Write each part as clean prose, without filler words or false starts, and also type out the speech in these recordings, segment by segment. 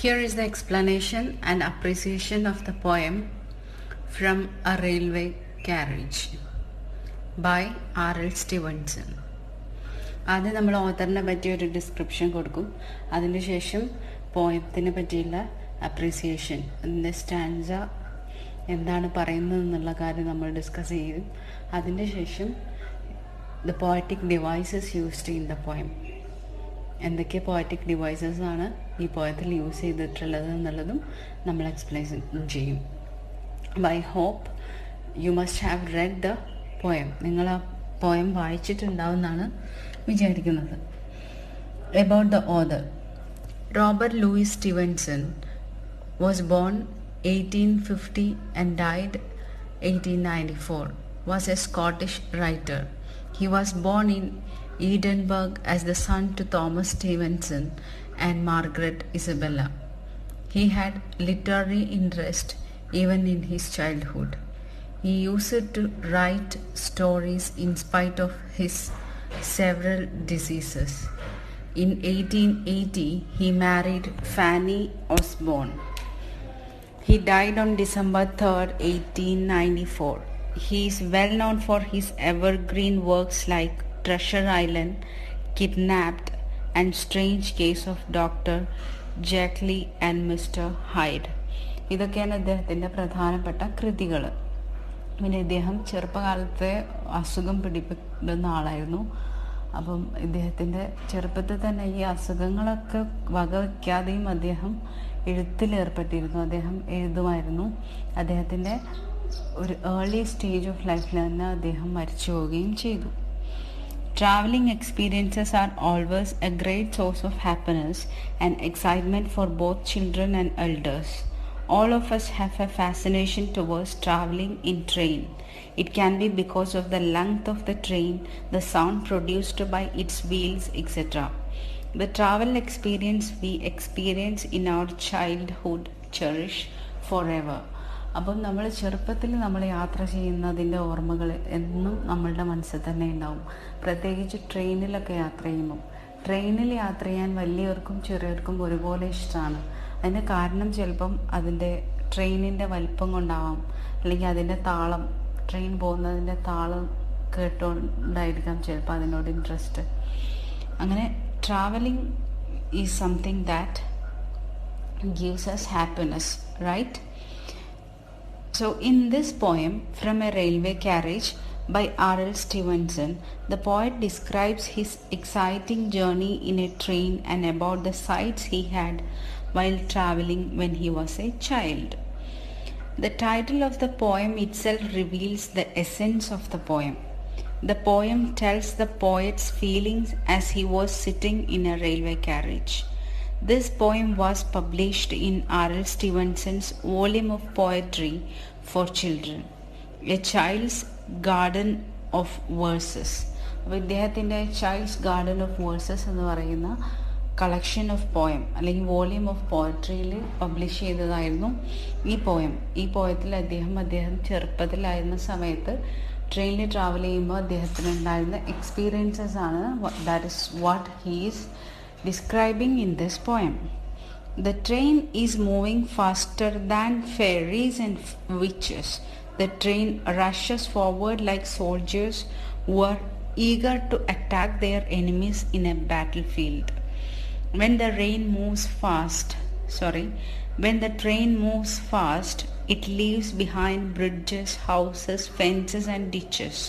Here is the explanation and appreciation of the poem from A Railway Carriage by R.L. Stevenson. ആദ്യം നമ്മൾ ഓഥറിനെ പറ്റി ഒരു description കൊടുക്കും. അതിനുശേഷം പോയത്തിനെ പറ്റിയുള്ള അപ്രീസിയേഷൻ, അതിൻ്റെ സ്റ്റാൻസ എന്താണ് പറയുന്നത് എന്നുള്ള കാര്യം നമ്മൾ ഡിസ്കസ് ചെയ്യും. അതിൻ്റെ ശേഷം the poetic devices used in the poem, എന്തൊക്കെ പോയറ്റിക് ഡിവൈസസ് ആണ് ഈ പോയത്തിൽ യൂസ് ചെയ്തിട്ടുള്ളത് എന്നുള്ളതും നമ്മൾ എക്സ്പ്ലെയിൻ ചെയ്യും. I hope you must have read the poem. നിങ്ങൾ ആ പോയം വായിച്ചിട്ടുണ്ടാവുമെന്നാണ് വിചാരിക്കുന്നത്. About the author. Robert Louis Stevenson was born 1850 and died 1894. Was a Scottish writer. He was born in Edinburgh as the son to Thomas Stevenson and Margaret Isabella. He had literary interest even in his childhood. He used to write stories in spite of his several diseases. In 1880, he married Fanny Osborne. He died on December 3rd, 1894. He is well known for his evergreen works like Treasure Island, Kidnapped, and Strange Case of Dr. Jekyll and Mr. Hyde. ഇതൊക്കെയാണ് ഇദ്ദേഹത്തിൻ്റെ പ്രധാനപ്പെട്ട കൃതികൾ. പിന്നെ ഇദ്ദേഹം ചെറുപ്പകാലത്തെ അസുഖം പിടിപ്പെടുന്ന ആളായിരുന്നു. അപ്പം ഇദ്ദേഹത്തിൻ്റെ ചെറുപ്പത്തിൽ തന്നെ ഈ അസുഖങ്ങളൊക്കെ വകവയ്ക്കാതെയും അദ്ദേഹം എഴുത്തിലേർപ്പെട്ടിരുന്നു. അദ്ദേഹം എഴുതുമായിരുന്നു. അദ്ദേഹത്തിൻ്റെ ഒരു ഏർലി സ്റ്റേജ് ഓഫ് ലൈഫിൽ തന്നെ അദ്ദേഹം മരിച്ചു പോവുകയും ചെയ്തു. Traveling experiences are always a great source of happiness and excitement for both children and elders. All of us have a fascination towards traveling in train. It can be because of the length of the train, the sound produced by its wheels, etc. The travel experience we experience in our childhood cherish forever. അപ്പം നമ്മൾ ചെറുപ്പത്തിൽ നമ്മൾ യാത്ര ചെയ്യുന്നതിൻ്റെ ഓർമ്മകൾ എന്നും നമ്മളുടെ മനസ്സിൽ തന്നെ ഉണ്ടാവും. പ്രത്യേകിച്ച് ട്രെയിനിലൊക്കെ യാത്ര ചെയ്യുമ്പോൾ. ട്രെയിനിൽ യാത്ര ചെയ്യാൻ വലിയവർക്കും ചെറിയവർക്കും ഒരുപോലെ ഇഷ്ടമാണ്. അതിന് കാരണം ചിലപ്പം അതിൻ്റെ ട്രെയിനിൻ്റെ വലിപ്പം കൊണ്ടാവാം, അല്ലെങ്കിൽ അതിൻ്റെ താളം, ട്രെയിൻ പോകുന്നതിൻ്റെ താളം കേട്ടുകൊണ്ടായിരിക്കാം ചിലപ്പോൾ അതിനോട് ഇൻട്രസ്റ്റ്. അങ്ങനെ travelling is something that gives us happiness, right? So in this poem, From a Railway Carriage by R.L. Stevenson, the poet describes his exciting journey in a train and about the sights he had while traveling when he was a child. The title of the poem itself reveals the essence of the poem. The poem tells the poet's feelings as he was sitting in a railway carriage. This poem was published in R.L. Stevenson's volume of poetry for children, A Child's Garden of Verses. അപ്പോൾ ഇദ്ദേഹത്തിൻ്റെ child's garden of versus എന്ന് പറയുന്ന collection of poem അല്ലെങ്കിൽ volume of പോയട്രിയിൽ publish ചെയ്തതായിരുന്നു ഈ poem. ഈ പോയത്തിൽ അദ്ദേഹം ചെറുപ്പത്തിലായിരുന്ന സമയത്ത് ട്രെയിനിൽ ട്രാവൽ ചെയ്യുമ്പോൾ അദ്ദേഹത്തിന് ഉണ്ടായിരുന്ന എക്സ്പീരിയൻസസ് ആണ്. That is what he is describing in this poem. The train is moving faster than fairies and witches. The train rushes forward like soldiers who are eager to attack their enemies in a battlefield. When the train moves fast, it leaves behind bridges, houses, fences and ditches.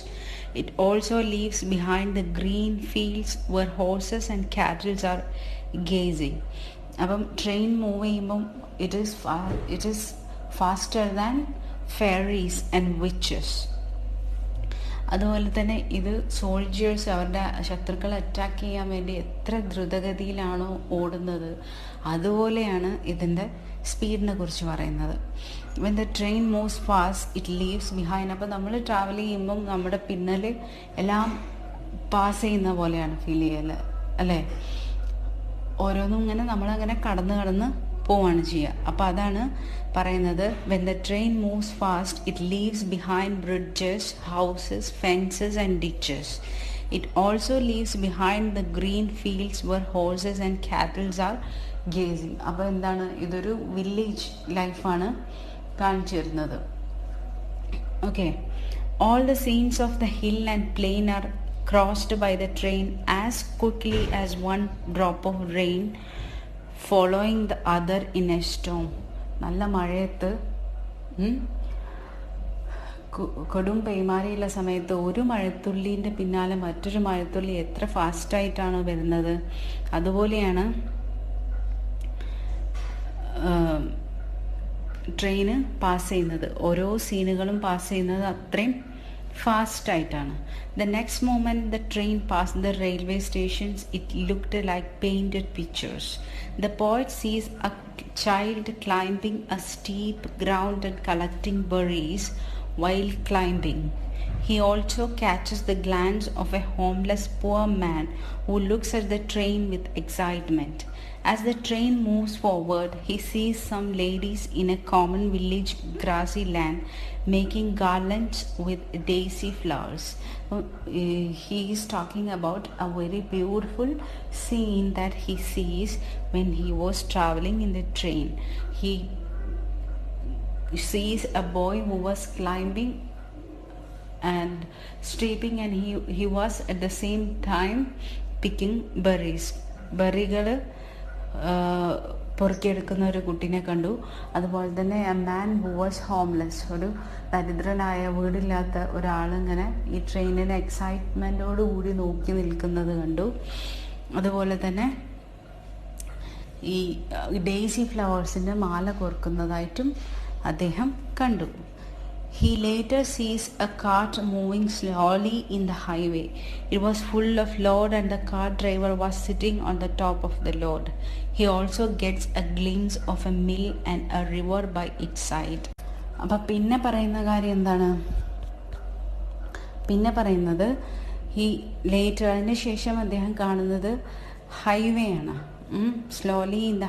It also leaves behind the green fields where horses and cattle are gazing. അപ്പം train move ചെയ്യുമ്പം it is faster than fairies and witches. അതുപോലെ തന്നെ ഇത് soldiers അവരുടെ ശത്രുക്കളെ attack ചെയ്യാൻ വേണ്ടി എത്ര ദ്രുതഗതിയിലാണോ ഓടുന്നത് അതുപോലെയാണ് ഇതിൻ്റെ സ്പീഡിനെ കുറിച്ച് പറയുന്നത്. When the train moves fast it leaves behind. അപ്പോൾ നമ്മൾ ട്രാവൽ ചെയ്യുമ്പം നമ്മുടെ പിന്നിൽ എല്ലാം പാസ് ചെയ്യുന്ന പോലെയാണ് ഫീൽ ചെയ്യല്, അല്ലേ? ഓരോന്നും ഇങ്ങനെ നമ്മളങ്ങനെ കടന്ന് പോവാണ് ചെയ്യുക. അപ്പോൾ അതാണ് പറയുന്നത്, when the train moves fast it leaves behind bridges, houses, fences and ditches. It also leaves behind the green fields where horses and cattle are gazing. അപ്പോൾ എന്താണ്, ഇതൊരു വില്ലേജ് ലൈഫാണ് കാണിച്ചു തരുന്നത്. Okay. All the scenes of the hill and plain are crossed by the train as quickly as one drop of rain following the other in a storm. നല്ല മഴയത്ത് കൊടും പെയ്മാരിയുള്ള സമയത്ത് ഒരു മഴത്തുള്ളീൻ്റെ പിന്നാലെ മറ്റൊരു മഴത്തുള്ളി എത്ര ഫാസ്റ്റായിട്ടാണ് വരുന്നത്, അതുപോലെയാണ് ട്രെയിന് പാസ് ചെയ്യുന്നത്. ഓരോ സീനുകളും പാസ് ചെയ്യുന്നത് അത്രയും ഫാസ്റ്റായിട്ടാണ്. The next moment the train passed the railway stations, it looked like painted pictures. The poet sees a child climbing a steep ground and collecting berries while climbing. He also catches the glance of a homeless poor man who looks at the train with excitement. As the train moves forward, he sees some ladies in a common village grassy land making garlands with daisy flowers. He is talking about a very beautiful scene that he sees when he was traveling in the train. He sees a boy who was climbing and stepping, and he was at the same time picking berries. ബെറികൾ പൊറുക്കിയെടുക്കുന്ന ഒരു കുട്ടീനെ കണ്ടു. അതുപോലെ തന്നെ a man who was homeless, ഒരു ദരിദ്രനായ വീടില്ലാത്ത ഒരാളിങ്ങനെ ഈ ട്രെയിനിനെ എക്സൈറ്റ്മെൻറ്റോടുകൂടി നോക്കി നിൽക്കുന്നത് കണ്ടു. അതുപോലെ തന്നെ ഈ ഡെയ്സി ഫ്ലവേഴ്സിൻ്റെ മാല കോർക്കുന്നതായിട്ടും അദ്ദേഹം കണ്ടു. He later sees a cart moving slowly in the highway. It was full of load and the cart driver was sitting on the top of the load. He also gets a glimpse of a mill and a river by its side. അപ്പോൾ പിന്നെ പറയുന്ന കാര്യം എന്താണ്? പിന്നെ പറയുന്നത് ഈ later, അതിന് ശേഷം അദ്ദേഹം കാണുന്നത് ഹൈവേ ആണ്. സ്ലോലി ഇൻ ദ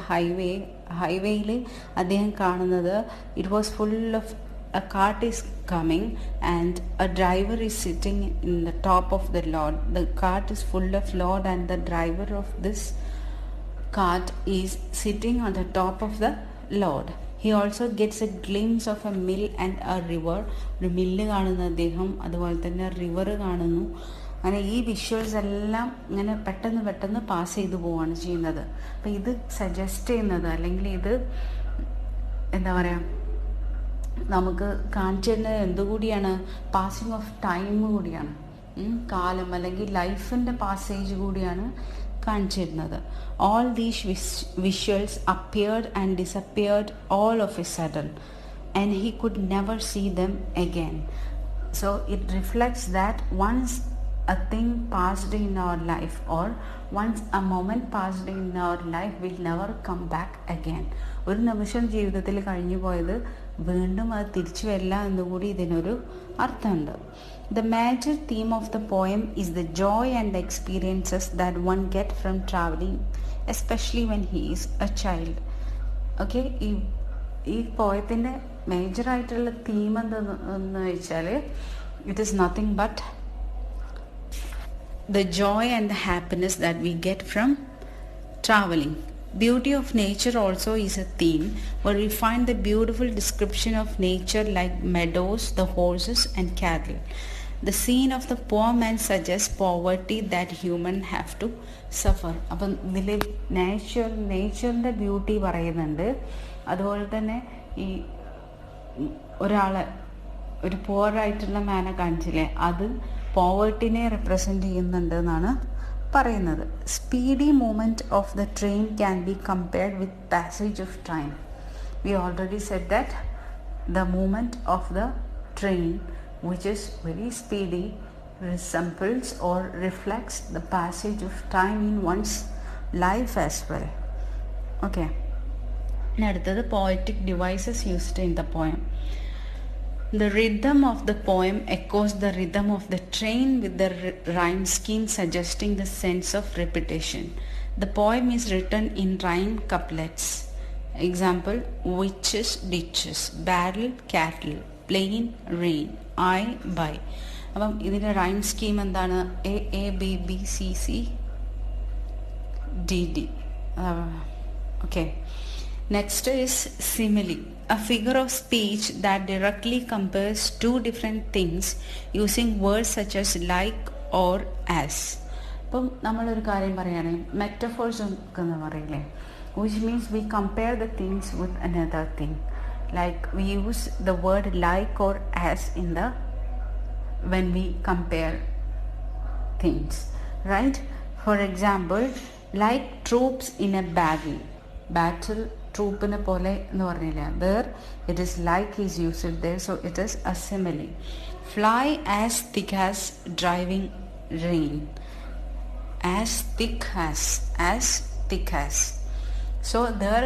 ഹൈവേയിൽ അദ്ദേഹം കാണുന്നത് it was full of a cart is coming and a driver is sitting in the top of the load. The cart is full of load and the driver of this cart is sitting on the top of the load. He also gets a glimpse of a mill and a river. ഒരു mill കാണുന്ന അദ്ദേഹം, അതുപോലെ തന്നെ river കാണുന്നു. അങ്ങനെ ഈ visuals എല്ലാം ഇങ്ങനെ പെട്ടെന്ന് പെട്ടെന്ന് പാസ് ചെയ്തു പോവുകയാണ് ചെയ്യുന്നത്. അപ്പം ഇത് സജസ്റ്റ് ചെയ്യുന്നത്, അല്ലെങ്കിൽ ഇത് എന്താ പറയുക, നമുക്ക് കാണിച്ചു തരുന്നത് എന്തുകൂടിയാണ്, പാസിങ് ഓഫ് ടൈം കൂടിയാണ്, കാലം അല്ലെങ്കിൽ ലൈഫിൻ്റെ പാസേജ് കൂടിയാണ് കാണിച്ചു തരുന്നത്. All these visuals appeared and disappeared all of a sudden and he could never see them again. So it reflects that once a thing passed in our life, or once a moment passed in our life, will never come back again. ഒരു നിമിഷം ജീവിതത്തിൽ കഴിഞ്ഞു പോയത് വീണ്ടും അത് തിരിച്ചു വരില്ല എന്നുകൂടി ഇതിനൊരു അർത്ഥമുണ്ട്. The major theme of the poem is the joy and the experiences that one get from traveling, especially when he is a child. Okay, ഈ പോയത്തിൻ്റെ മേജറായിട്ടുള്ള തീം എന്താണെന്ന് വെച്ചാൽ it is nothing but the joy and the happiness that we get from traveling. Beauty of nature also is a theme, where we find the beautiful description of nature like meadows, the horses and cattle. The scene of the poor man suggests poverty that human have to suffer. അപ്പം ഇതിൽ നേച്ചറിൻ്റെ beauty പറയുന്നുണ്ട്. അതുപോലെ തന്നെ ഈ ഒരു പോറായിട്ടുള്ള മാനെ കാണിച്ചില്ലേ, അത് പോവർട്ടിനെ represent ചെയ്യുന്നുണ്ട് എന്നാണ് പറയുന്നത്. Speedy movement of the train can be compared with passage of time. We already said that the movement of the train which is very speedy resembles or reflects the passage of time in one's life as well. Okay. അടുത്തത് poetic devices used in the poem. The rhythm of the poem echoes the rhythm of the train, with the rhyme scheme suggesting the sense of repetition. The poem is written in rhyme couplets. Example: witches, ditches, barrel, cattle, plain, rain, I, by. അപ്പം ഇതിൻ്റെ rhyme scheme എന്താണ്? A B B C C D D. Okay. Next is simile, a figure of speech that directly compares two different things using words such as like or as. അപ്പം നമ്മളൊരു കാര്യം പറയുകയാണെങ്കിൽ മെറ്റഫോഴ്സ് എന്ന് പറയില്ലേ, which means we compare the things with another thing. Like we use the word like or as in the when we compare things, right? For example, like troops in a battle ട്രൂപ്പിനെ പോലെ എന്ന് പറഞ്ഞില്ല, there it is like is used there, so it is a simile. Fly as thick as driving rain, as thick as, so their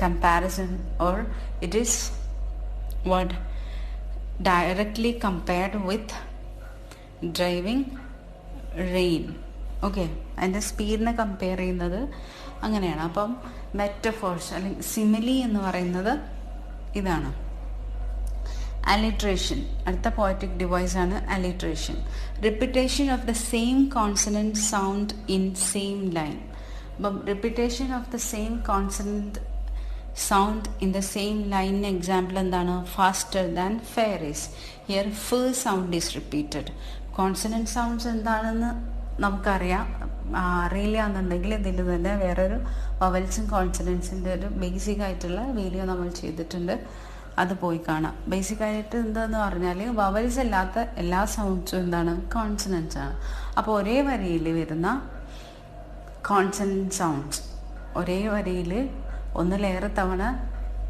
comparison, or it is what directly compared with driving rain. Okay, അതിൻ്റെ സ്പീഡിനെ compare ചെയ്യുന്നത് അങ്ങനെയാണ്. അപ്പം മെറ്റഫോഴ്സ് അല്ലെങ്കിൽ simile എന്ന് പറയുന്നത് ഇതാണ്. Alliteration, അടുത്ത poetic device ആണ് alliteration. Repetition of the same consonant sound in same line. അപ്പം repetition of the same consonant sound in the same ലൈനിന് എക്സാമ്പിൾ എന്താണ്? Faster than fairies. Here F sound is repeated. Consonant sounds എന്താണെന്ന് നമുക്കറിയാം. അറിയില്ല എന്നുണ്ടെങ്കിൽ ഇതിൽ തന്നെ വേറൊരു വവൽസും കോൺസണൻസിൻ്റെ ഒരു ബേസിക് ആയിട്ടുള്ള വീഡിയോ നമ്മൾ ചെയ്തിട്ടുണ്ട്, അത് പോയി കാണാം. ബേസിക്കായിട്ട് എന്താന്ന് പറഞ്ഞാൽ വവൽസ് അല്ലാത്ത എല്ലാ സൗണ്ട്സും എന്താണ്? കോൺസണൻസ് ആണ്. അപ്പോൾ ഒരേ വരിയിൽ വരുന്ന കോൺസണൻറ്റ് സൗണ്ട്സ്, ഒരേ വരിയിൽ ഒന്നിലേറെ തവണ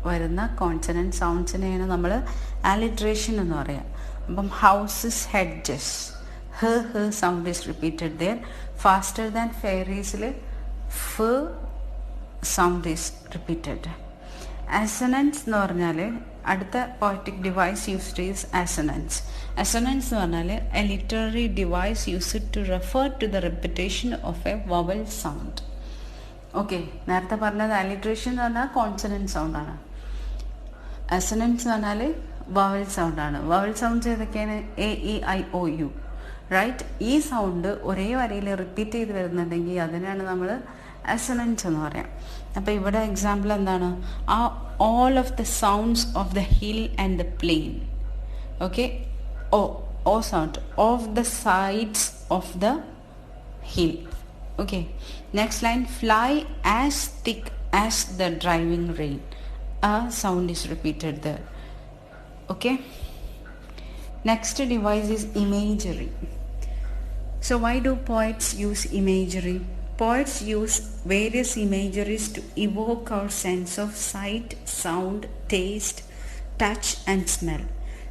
വരുന്ന കോൺസണൻറ്റ് സൗണ്ട്സിനെയാണ് നമ്മൾ അലിട്രേഷൻ എന്ന് പറയാം. അപ്പം houses hedges, her sound is repeated there. Faster than fairies-ൽ f sound is repeated. Assonance എന്ന് പറഞ്ഞാൽ അടുത്ത poetic device used is assonance. Assonance എന്ന് പറഞ്ഞാൽ a literary device used to refer to the repetition of a vowel sound. Okay, നേരത്തെ പറഞ്ഞത് alliteration എന്ന് പറഞ്ഞാൽ consonant സൗണ്ടാണ്. അസനൻസ് എന്ന് പറഞ്ഞാൽ വവൽ സൗണ്ടാണ്. വവൽ സൗണ്ട്സ് ഏതൊക്കെയാണ്? A E I O U, right? ഈ സൗണ്ട് ഒരേ വരിയിൽ റിപ്പീറ്റ് ചെയ്ത് വരുന്നുണ്ടെങ്കിൽ അതിനാണ് നമ്മൾ അസനൻസ് എന്ന് പറയാം. അപ്പോൾ ഇവിടെ എക്സാമ്പിൾ എന്താണ്? All of the sounds of the hill and the plain. Okay, oh sound of the sides of the hill. Okay, next line, fly as thick as the driving rain. A sound is repeated there. Okay, next device is imagery. So why do poets use imagery? Poets use various imageries to evoke our sense of sight, sound, taste, touch and smell.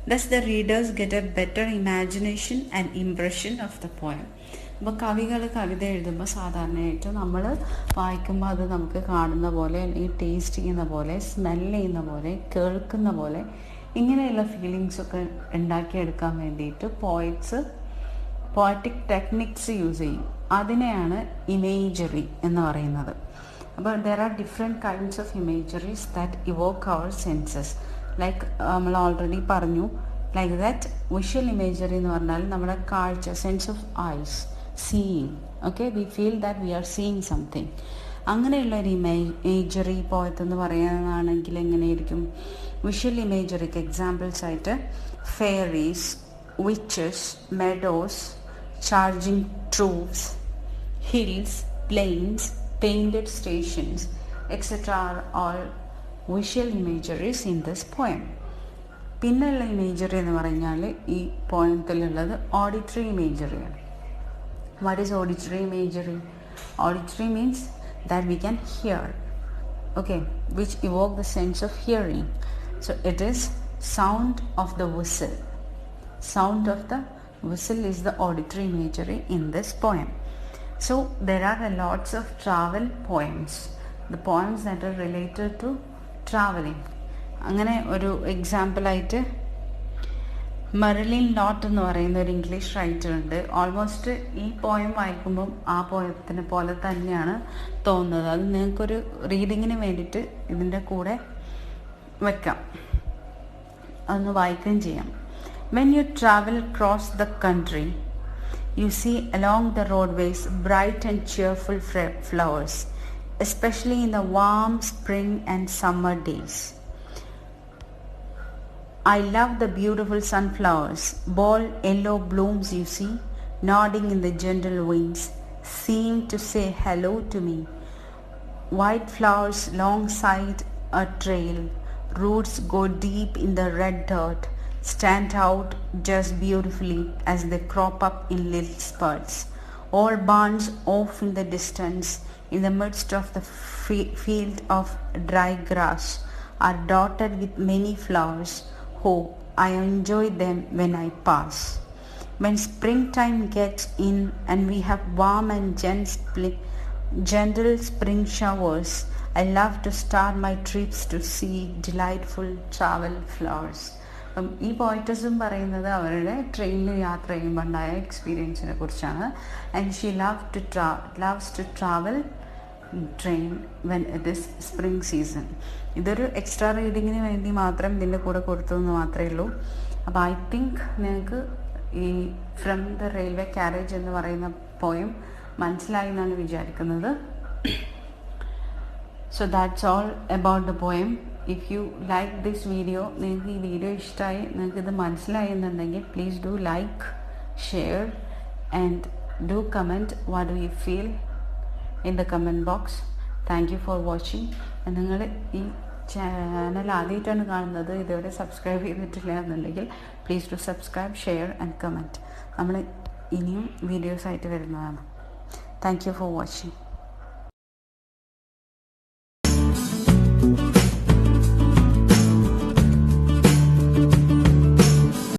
Thus the readers get a better imagination and impression of the poem. അപ്പോൾ കവികൾ കവിത എഴുതുമ്പോൾ സാധാരണയായിട്ട് നമ്മൾ വായിക്കുമ്പോൾ അത് നമുക്ക് കാണുന്ന പോലെ, അല്ലെങ്കിൽ ടേസ്റ്റ് ചെയ്യുന്ന പോലെ, സ്മെൽ ചെയ്യുന്ന പോലെ, കേൾക്കുന്ന പോലെ, ഇങ്ങനെയുള്ള ഫീലിങ്സൊക്കെ ഉണ്ടാക്കിയെടുക്കാൻ വേണ്ടിയിട്ട് പോയറ്റിക് ടെക്നിക്സ് യൂസ് ചെയ്യും. അതിനെയാണ് ഇമേജറി എന്ന് പറയുന്നത്. അപ്പോൾ there are different kinds of imageries that evoke our senses. Like നമ്മൾ ഓൾറെഡി പറഞ്ഞു, ലൈക്ക് ദാറ്റ് വിഷ്വൽ ഇമേജറി എന്ന് പറഞ്ഞാൽ നമ്മുടെ കാഴ്ച, sense of eyes, seeing. Okay, we feel that we are seeing something. അങ്ങനെയുള്ള ഒരു ഇമേജറി പോയത്ത് എന്ന് പറയാനാണെങ്കിൽ എങ്ങനെയായിരിക്കും? വിഷ്വൽ ഇമേജറിക്ക് എക്സാമ്പിൾസ് ആയിട്ട് fairies, witches, meadows, charging troops, hills, plains, painted stations etcetera are all visual imageries in this poem. പിന്നെയുള്ള imagery എന്ന് പറഞ്ഞാൽ ഈ പോയത്തിലുള്ളത് auditory ഇമേജറിയാണ്. What is auditory imagery? Auditory means that we can hear, okay, which evoke the sense of hearing. So it is sound of the whistle. Sound of the whistle is the auditory imagery in this poem. So there are lots of travel poems, the poems that are related to traveling. അങ്ങനെ ഒരു എക്സാമ്പിളായിട്ട് Marilyn ലോട്ട് എന്ന് പറയുന്ന ഒരു English writer ഉണ്ട്. Almost ഈ poem വായിക്കുമ്പം ആ പോയത്തിനെ പോലെ തന്നെയാണ് തോന്നുന്നത്. അത് നിങ്ങൾക്കൊരു റീഡിങ്ങിന് വേണ്ടിയിട്ട് ഇതിൻ്റെ കൂടെ വെക്കാം, അതൊന്ന് വായിക്കുകയും ചെയ്യാം. When you travel across the country, you see along the roadways bright and cheerful flowers. especially in the warm spring and summer days. I love the beautiful sunflowers, bold yellow blooms you see, nodding in the gentle winds, seem to say hello to me. White flowers alongside a trail, roots go deep in the red dirt, stand out just beautifully as they crop up in little spurts. All barns off in the distance, in the midst of the field of dry grass, are dotted with many flowers. Oh, I enjoy them when I pass. When springtime gets in and we have warm and gentle spring showers, I love to start my trips to see delightful travel flowers. ഈ പോയിറ്റസും പറയുന്നത് അവരുടെ ട്രെയിനിൽ യാത്ര ചെയ്യുമ്പോൾ ഉണ്ടായ എക്സ്പീരിയൻസിനെ കുറിച്ചാണ്. And she loves to travel train when it is spring season. ഇതൊരു extra റീഡിങ്ങിന് വേണ്ടി മാത്രം ഇതിൻ്റെ കൂടെ കൊടുത്തതെന്ന് മാത്രമേ ഉള്ളൂ. അപ്പോൾ ഐ തിങ്ക് നിങ്ങൾക്ക് ഈ ഫ്രം ദ റെയിൽവേ ക്യാരേജ് എന്ന് പറയുന്ന പോയം മനസ്സിലായി എന്നാണ് വിചാരിക്കുന്നത്. So that's all about the poem. If you like this video, നിങ്ങൾക്ക് ഈ വീഡിയോ ഇഷ്ടമായി, നിങ്ങൾക്ക് ഇത് മനസ്സിലായി എന്നുണ്ടെങ്കിൽ please do like, share and do comment what do you feel in the comment box. Thank you for watching. നിങ്ങൾ ഈ channel ആദ്യമായിട്ടാണ് കാണുന്നത്, ഇതുവരെ സബ്സ്ക്രൈബ് ചെയ്തിട്ടില്ല എന്നുണ്ടെങ്കിൽ please do subscribe, share and comment. നമ്മൾ ഇനിയും വീഡിയോസായിട്ട് വരുന്നതാണ്. Thank you for watching.